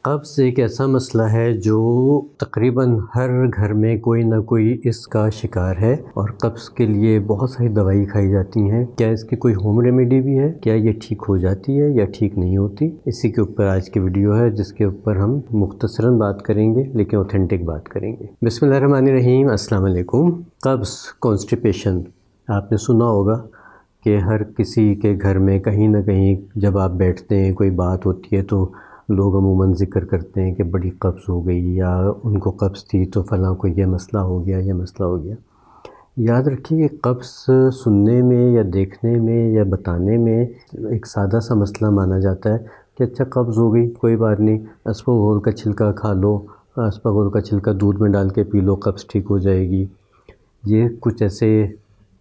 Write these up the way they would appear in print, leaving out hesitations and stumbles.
قبض ایک ایسا مسئلہ ہے جو تقریباً ہر گھر میں کوئی نہ کوئی اس کا شکار ہے، اور قبض کے لیے بہت ساری دوائی کھائی جاتی ہیں۔ کیا اس کی کوئی ہوم ریمیڈی بھی ہے؟ کیا یہ ٹھیک ہو جاتی ہے یا ٹھیک نہیں ہوتی؟ اسی کے اوپر آج کی ویڈیو ہے، جس کے اوپر ہم مختصراً بات کریں گے لیکن اوتھینٹک بات کریں گے۔ بسم اللہ الرحمن الرحیم۔ السلام علیکم۔ قبض، کانسٹیپیشن، آپ نے سنا ہوگا کہ ہر کسی کے گھر میں کہیں نہ کہیں جب آپ بیٹھتے ہیں کوئی بات ہوتی ہے تو لوگ عموماً ذکر کرتے ہیں کہ بڑی قبض ہو گئی، یا ان کو قبض تھی تو فلاں کو یہ مسئلہ ہو گیا، یہ مسئلہ ہو گیا۔ یاد رکھیے کہ قبض سننے میں یا دیکھنے میں یا بتانے میں ایک سادہ سا مسئلہ مانا جاتا ہے کہ اچھا قبض ہو گئی، کوئی بات نہیں، اسپغول کا چھلکا کھا لو، اسپغول کا چھلکا دودھ میں ڈال کے پی لو، قبض ٹھیک ہو جائے گی۔ یہ کچھ ایسے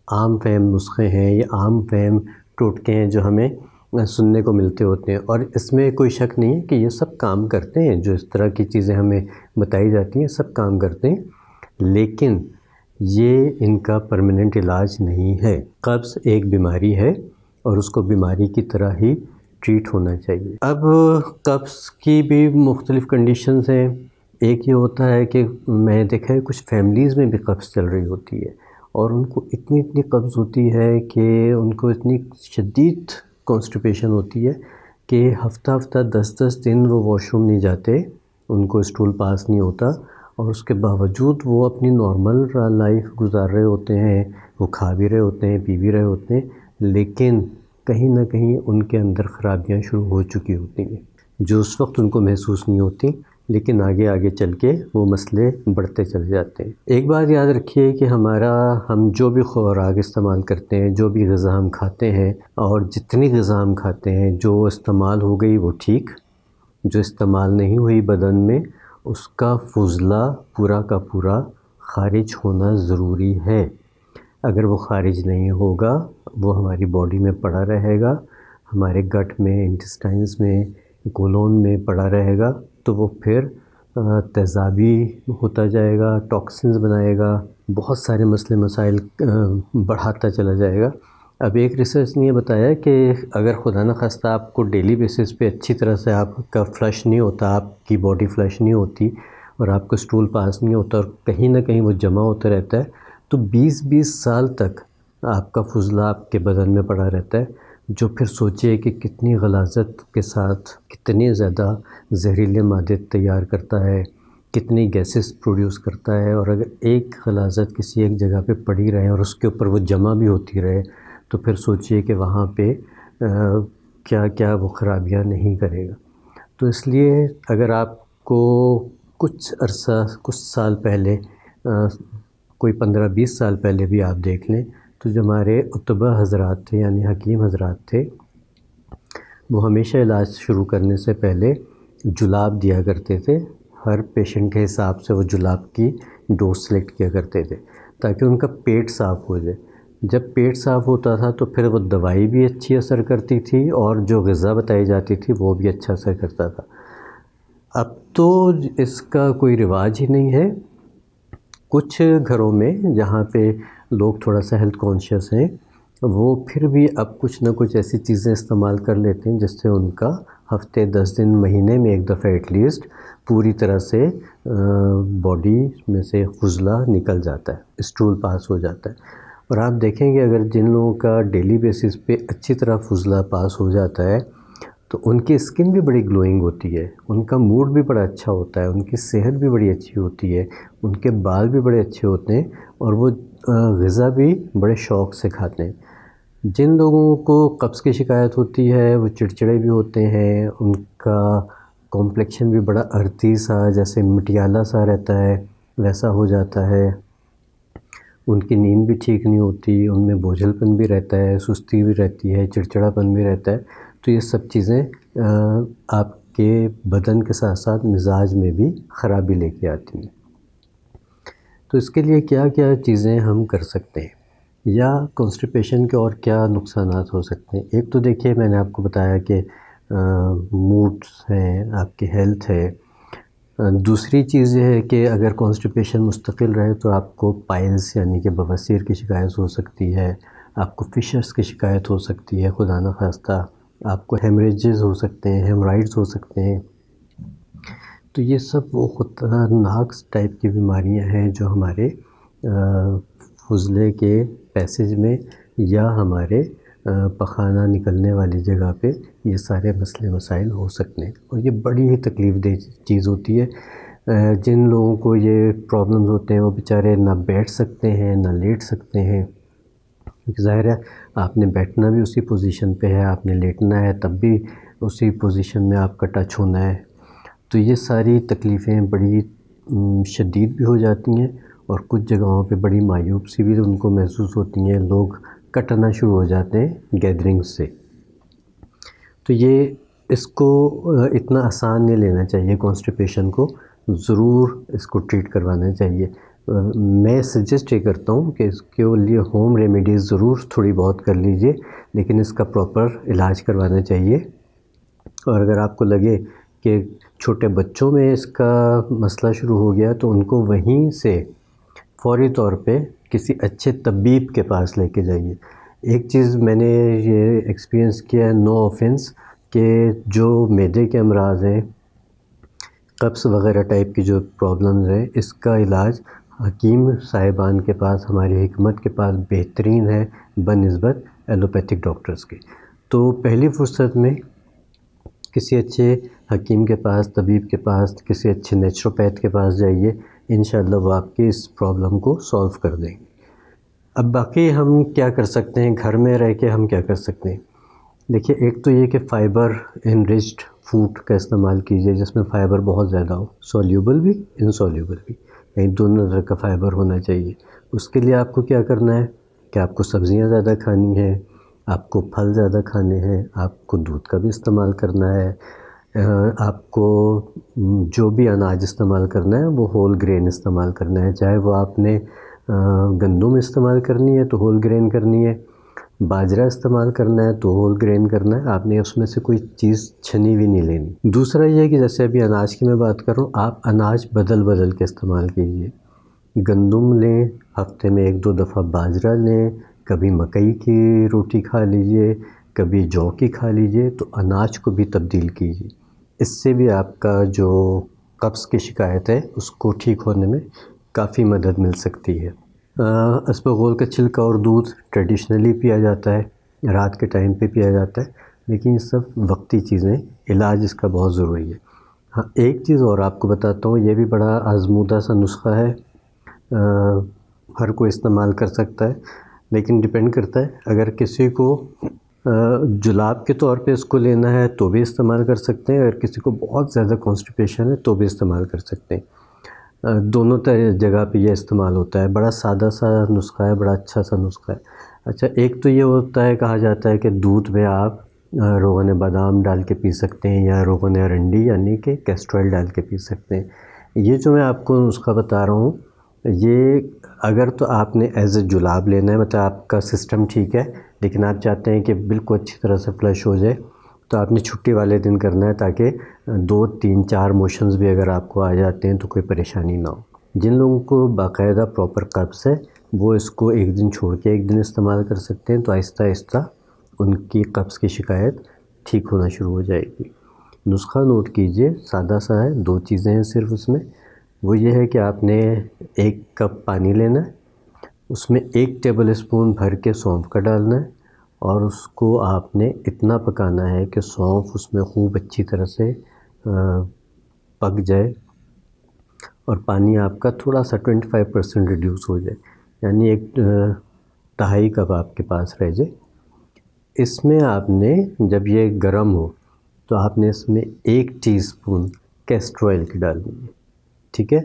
عام فہم نسخے ہیں یا عام فہم ٹوٹکے ہیں جو ہمیں سننے کو ملتے ہوتے ہیں، اور اس میں کوئی شک نہیں ہے کہ یہ سب کام کرتے ہیں، جو اس طرح کی چیزیں ہمیں بتائی جاتی ہیں سب کام کرتے ہیں، لیکن یہ ان کا پرماننٹ علاج نہیں ہے۔ قبض ایک بیماری ہے اور اس کو بیماری کی طرح ہی ٹریٹ ہونا چاہیے۔ اب قبض کی بھی مختلف کنڈیشنز ہیں۔ ایک یہ ہوتا ہے کہ میں نے دیکھا ہے کچھ فیملیز میں بھی قبض چل رہی ہوتی ہے، اور ان کو اتنی قبض ہوتی ہے کہ ان کو اتنی شدید کانسٹیپیشن ہوتی ہے کہ ہفتہ 10 دن وہ واش روم نہیں جاتے، ان کو اسٹول پاس نہیں ہوتا، اور اس کے باوجود وہ اپنی نارمل لائف گزار رہے ہوتے ہیں، وہ کھا بھی رہے ہوتے ہیں، پی بھی رہے ہوتے ہیں، لیکن کہیں نہ کہیں ان کے اندر خرابیاں شروع ہو چکی ہوتی ہیں، جو اس وقت ان کو محسوس نہیں ہوتی، لیکن آگے چل کے وہ مسئلے بڑھتے چلے جاتے ہیں۔ ایک بات یاد رکھیے کہ ہم جو بھی خوراک استعمال کرتے ہیں، جو بھی غذا ہم کھاتے ہیں، اور جتنی غذا ہم کھاتے ہیں، جو استعمال ہو گئی وہ ٹھیک، جو استعمال نہیں ہوئی بدن میں، اس کا فضلہ پورا کا پورا خارج ہونا ضروری ہے۔ اگر وہ خارج نہیں ہوگا، وہ ہماری باڈی میں پڑا رہے گا، ہمارے گٹ میں، انٹسٹائنز میں، کولون میں پڑا رہے گا، تو وہ پھر تیزابی ہوتا جائے گا، ٹاکسنز بنائے گا، بہت سارے مسائل بڑھاتا چلا جائے گا۔ اب ایک ریسرچ نے یہ بتایا کہ اگر خدا نخواستہ آپ کو ڈیلی بیسس پہ اچھی طرح سے آپ کا فلش نہیں ہوتا، آپ کی باڈی فلش نہیں ہوتی، اور آپ کو اسٹول پاس نہیں ہوتا، اور کہیں نہ کہیں وہ جمع ہوتا رہتا ہے، تو 20 سال تک آپ کا فضلہ آپ کے بدن میں پڑا رہتا ہے، جو پھر سوچئے کہ کتنی غلاظت کے ساتھ کتنے زیادہ زہریلے مادے تیار کرتا ہے، کتنی گیسز پروڈیوس کرتا ہے، اور اگر ایک غلاظت کسی ایک جگہ پہ پڑی رہے اور اس کے اوپر وہ جمع بھی ہوتی رہے، تو پھر سوچئے کہ وہاں پہ کیا وہ خرابیاں نہیں کرے گا۔ تو اس لیے اگر آپ کو کچھ سال پہلے، کوئی 15-20 سال پہلے بھی آپ دیکھ لیں، تو جو ہمارے اطباء حضرات تھے، یعنی حکیم حضرات تھے، وہ ہمیشہ علاج شروع کرنے سے پہلے جلاب دیا کرتے تھے۔ ہر پیشنٹ کے حساب سے وہ جلاب کی ڈوز سلیکٹ کیا کرتے تھے، تاکہ ان کا پیٹ صاف ہو جائے۔ جب پیٹ صاف ہوتا تھا تو پھر وہ دوائی بھی اچھی اثر کرتی تھی، اور جو غذا بتائی جاتی تھی وہ بھی اچھا اثر کرتا تھا۔ اب تو اس کا کوئی رواج ہی نہیں ہے۔ کچھ گھروں میں جہاں پہ لوگ تھوڑا سا ہیلتھ کانشیس ہیں، وہ پھر بھی اب کچھ نہ کچھ ایسی چیزیں استعمال کر لیتے ہیں جس سے ان کا ہفتے 10 دن، مہینے میں ایک دفعہ ایٹ لیسٹ پوری طرح سے باڈی میں سے فضلہ نکل جاتا ہے، اسٹول پاس ہو جاتا ہے۔ اور آپ دیکھیں گے اگر جن لوگوں کا ڈیلی بیسس پہ اچھی طرح فضلہ پاس ہو جاتا ہے، تو ان کی اسکن بھی بڑی گلوئنگ ہوتی ہے، ان کا موڈ بھی بڑا اچھا ہوتا ہے، ان کی صحت بھی بڑی اچھی ہوتی ہے، ان کے بال بھی بڑے اچھے ہوتے ہیں، اور وہ غذا بھی بڑے شوق سے کھاتے ہیں۔ جن لوگوں کو قبض کی شکایت ہوتی ہے وہ چڑچڑے بھی ہوتے ہیں، ان کا کمپلیکشن بھی بڑا ارتی سا، جیسے مٹیالہ سا رہتا ہے، ویسا ہو جاتا ہے، ان کی نیند بھی ٹھیک نہیں ہوتی، ان میں بوجھل پن بھی رہتا ہے، سستی بھی رہتی ہے، چڑچڑا پن بھی رہتا ہے۔ تو یہ سب چیزیں آپ کے بدن کے ساتھ ساتھ مزاج میں بھی خرابی لے کے آتی ہیں۔ تو اس کے لیے کیا چیزیں ہم کر سکتے ہیں، یا کانسٹیپیشن کے اور کیا نقصانات ہو سکتے ہیں؟ ایک تو دیکھیے میں نے آپ کو بتایا کہ موڈس ہیں، آپ کی ہیلتھ ہے۔ دوسری چیز یہ ہے کہ اگر کانسٹیپیشن مستقل رہے تو آپ کو پائلز یعنی کہ بواسیر کی شکایت ہو سکتی ہے، آپ کو فشرز کی شکایت ہو سکتی ہے، خدا نخواستہ آپ کو ہیمریجز ہو سکتے ہیں، ہیمرائڈز ہو سکتے ہیں۔ تو یہ سب وہ خطرناک ٹائپ کی بیماریاں ہیں جو ہمارے فضلے کے پیسیج میں یا ہمارے پخانہ نکلنے والی جگہ پہ یہ سارے مسئلے مسائل ہو سکتے ہیں، اور یہ بڑی ہی تکلیف دہ چیز ہوتی ہے۔ جن لوگوں کو یہ پرابلمز ہوتے ہیں وہ بیچارے نہ بیٹھ سکتے ہیں نہ لیٹ سکتے ہیں، کیونکہ ظاہر ہے آپ نے بیٹھنا بھی اسی پوزیشن پہ ہے، آپ نے لیٹنا ہے تب بھی اسی پوزیشن میں آپ کا ٹچ ہونا ہے۔ تو یہ ساری تکلیفیں بڑی شدید بھی ہو جاتی ہیں، اور کچھ جگہوں پہ بڑی مایوب سی بھی ان کو محسوس ہوتی ہیں، لوگ کٹنا شروع ہو جاتے ہیں گیدرنگ سے۔ تو یہ اس کو اتنا آسان نہیں لینا چاہیے، کانسٹیپیشن کو ضرور اس کو ٹریٹ کروانا چاہیے۔ میں سجیسٹ یہ کرتا ہوں کہ اس کے لیے ہوم ریمیڈیز ضرور تھوڑی بہت کر لیجئے، لیکن اس کا پراپر علاج کروانا چاہیے۔ اور اگر آپ کو لگے کہ چھوٹے بچوں میں اس کا مسئلہ شروع ہو گیا تو ان کو وہیں سے فوری طور پہ کسی اچھے طبیب کے پاس لے کے جائیے۔ ایک چیز میں نے یہ ایکسپیرینس کیا ہے، نو آفینس، کہ جو معدے کے امراض ہیں، قبض وغیرہ ٹائپ کی جو پرابلمز ہیں، اس کا علاج حکیم صاحبان کے پاس، ہماری حکمت کے پاس بہترین ہے بنسبت ایلوپیتھک ڈاکٹرز کے۔ تو پہلی فرصت میں کسی اچھے حکیم کے پاس، طبیب کے پاس، کسی اچھے نیچروپیتھ کے پاس جائیے، انشاءاللہ وہ آپ کی اس پرابلم کو سولو کر دیں گے۔ اب باقی ہم کیا کر سکتے ہیں، گھر میں رہ کے ہم کیا کر سکتے ہیں؟ دیکھیے، ایک تو یہ کہ فائبر انرچڈ فوڈ کا استعمال کیجیے جس میں فائبر بہت زیادہ ہو، سولیوبل بھی انسولیوبل بھی، یعنی دونوں طرح کا فائبر ہونا چاہیے۔ اس کے لیے آپ کو کیا کرنا ہے کہ آپ کو سبزیاں زیادہ کھانی ہیں، آپ کو پھل زیادہ کھانے ہیں، آپ کو دودھ کا بھی استعمال کرنا ہے، آپ کو جو بھی اناج استعمال کرنا ہے وہ ہول گرین استعمال کرنا ہے، چاہے وہ آپ نے گندم استعمال کرنی ہے تو ہول گرین کرنی ہے، باجرہ استعمال کرنا ہے تو ہول گرین کرنا ہے، آپ نے اس میں سے کوئی چیز چھنی بھی نہیں لینی۔ دوسرا یہ ہے کہ جیسے ابھی اناج کی میں بات کر رہا ہوں، آپ اناج بدل بدل کے استعمال کیجیے۔ گندم لیں، ہفتے میں 1-2 دفعہ باجرہ لیں، کبھی مکئی کی روٹی کھا لیجیے، کبھی جو کی کھا لیجیے، تو اناج کو بھی تبدیل کیجیے۔ اس سے بھی آپ کا جو قبض کی شکایت ہے اس کو ٹھیک ہونے میں کافی مدد مل سکتی ہے۔ اسپغول کا چھلکا اور دودھ ٹریڈیشنلی پیا جاتا ہے، رات کے ٹائم پہ پیا جاتا ہے، لیکن یہ سب وقتی چیزیں، علاج اس کا بہت ضروری ہے۔ ہاں، ایک چیز اور آپ کو بتاتا ہوں، یہ بھی بڑا آزمودہ سا نسخہ ہے، ہر کوئی استعمال کر سکتا ہے، لیکن ڈیپینڈ کرتا ہے، اگر کسی کو جلاب کے طور پہ اس کو لینا ہے تو بھی استعمال کر سکتے ہیں، اگر کسی کو بہت زیادہ کانسٹیپیشن ہے تو بھی استعمال کر سکتے ہیں۔ دونوں جگہ پہ یہ استعمال ہوتا ہے، بڑا سادہ سا نسخہ ہے، بڑا اچھا سا نسخہ ہے۔ اچھا، ایک تو یہ ہوتا ہے، کہا جاتا ہے کہ دودھ میں آپ روغن بادام ڈال کے پی سکتے ہیں، یا روغن ارنڈی یعنی کہ کیسٹر آئل ڈال کے پی سکتے ہیں۔ یہ جو میں آپ کو نسخہ بتا رہا ہوں، یہ اگر تو آپ نے ایز اے جلاب لینا ہے، مطلب آپ کا سسٹم ٹھیک ہے لیکن آپ چاہتے ہیں کہ بالکل اچھی طرح سے فلش ہو جائے، تو آپ نے چھٹی والے دن کرنا ہے، تاکہ 2-3-4 موشنز بھی اگر آپ کو آ جاتے ہیں تو کوئی پریشانی نہ ہو۔ جن لوگوں کو باقاعدہ پراپر قبض ہے وہ اس کو ایک دن چھوڑ کے ایک دن استعمال کر سکتے ہیں، تو آہستہ آہستہ ان کی قبض کی شکایت ٹھیک ہونا شروع ہو جائے گی۔ نسخہ نوٹ کیجئے، سادہ سا ہے، 2 چیزیں ہیں صرف اس میں۔ وہ یہ ہے کہ آپ نے 1 کپ پانی لینا ہے، اس میں 1 ٹیبل اسپون بھر کے سونف کا ڈالنا ہے، اور اس کو آپ نے اتنا پکانا ہے کہ سونف اس میں خوب اچھی طرح سے پک جائے، اور پانی آپ کا تھوڑا سا 25% ریڈیوس ہو جائے، یعنی 1/2 کپ آپ کے پاس رہ جائے۔ اس میں آپ نے جب یہ گرم ہو تو آپ نے اس میں 1 ٹی اسپون کیسٹر آئل کی ڈالنی ہے، ٹھیک ہے؟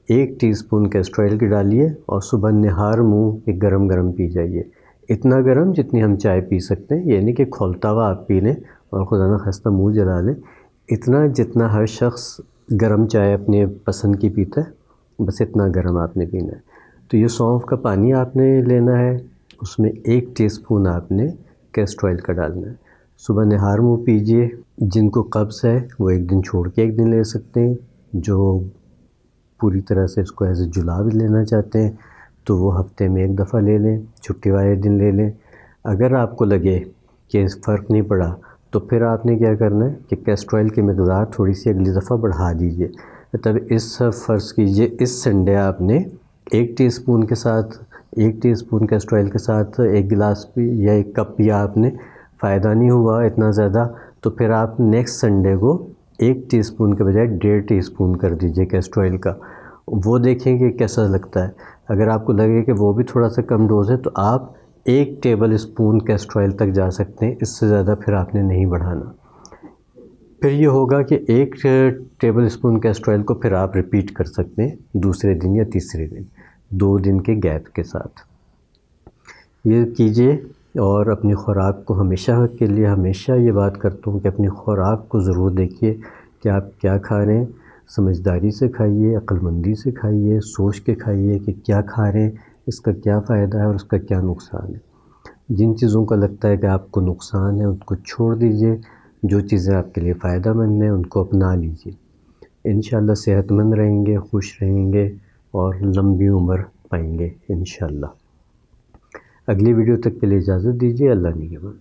1 ٹی اسپون کیسٹر آئل کی ڈالیے، اور صبح نہار منہ ایک گرم گرم پی جائیے، اتنا گرم جتنی ہم چائے پی سکتے ہیں، یعنی کہ کھولتا ہوا آپ پی لیں اور خدا نہ خواستہ منہ جلا لیں، اتنا جتنا ہر شخص گرم چائے اپنے پسند کی پیتا ہے، بس اتنا گرم آپ نے پینا ہے۔ تو یہ سونف کا پانی آپ نے لینا ہے، اس میں 1 ٹی اسپون آپ نے کیسٹر آئل کا ڈالنا ہے، صبح نہار منہ پیجئے۔ جن کو قبض ہے وہ ایک دن چھوڑ کے ایک دن لے سکتے ہیں، جو پوری طرح سے اس کو ایز اے جلاب لینا چاہتے ہیں تو وہ ہفتے میں 1 دفعہ لے لیں، چھٹی والے دن لے لیں۔ اگر آپ کو لگے کہ فرق نہیں پڑا تو پھر آپ نے کیا کرنا ہے کہ کیسٹر آئل کی مقدار تھوڑی سی اگلی دفعہ بڑھا دیجئے. تب فرض کیجئے اس سنڈے آپ نے 1 ٹی اسپون کے ساتھ 1 ٹی اسپون کیسٹر آئل کے ساتھ 1 گلاس بھی یا 1 کپ پیا آپ نے, فائدہ نہیں ہوا اتنا زیادہ, تو پھر آپ نیکسٹ سنڈے کو 1 ٹی اسپون کے بجائے 1.5 ٹی اسپون کر دیجئے کیسٹر آئل کا. وہ دیکھیں کہ کیسا لگتا ہے. اگر آپ کو لگے کہ وہ بھی تھوڑا سا کم ڈوز ہے تو آپ 1 ٹیبل اسپون کیسٹر آئل تک جا سکتے ہیں, اس سے زیادہ پھر آپ نے نہیں بڑھانا. پھر یہ ہوگا کہ 1 ٹیبل اسپون کیسٹر آئل کو پھر آپ ریپیٹ کر سکتے ہیں دوسرے دن یا تیسرے دن, 2 دن کے گیپ کے ساتھ. یہ کیجئے. اور اپنی خوراک کو ہمیشہ یہ بات کرتا ہوں کہ اپنی خوراک کو ضرور دیکھیے کہ آپ کیا کھا رہے ہیں. سمجھداری سے کھائیے, عقل مندی سے کھائیے, سوچ کے کھائیے کہ کیا کھا رہے ہیں, اس کا کیا فائدہ ہے اور اس کا کیا نقصان ہے. جن چیزوں کا لگتا ہے کہ آپ کو نقصان ہے ان کو چھوڑ دیجئے, جو چیزیں آپ کے لیے فائدہ مند ہیں ان کو اپنا لیجئے. انشاءاللہ صحت مند رہیں گے, خوش رہیں گے اور لمبی عمر پائیں گے انشاءاللہ. اگلی ویڈیو تک کے لیے اجازت دیجیے. اللہ نگہبان.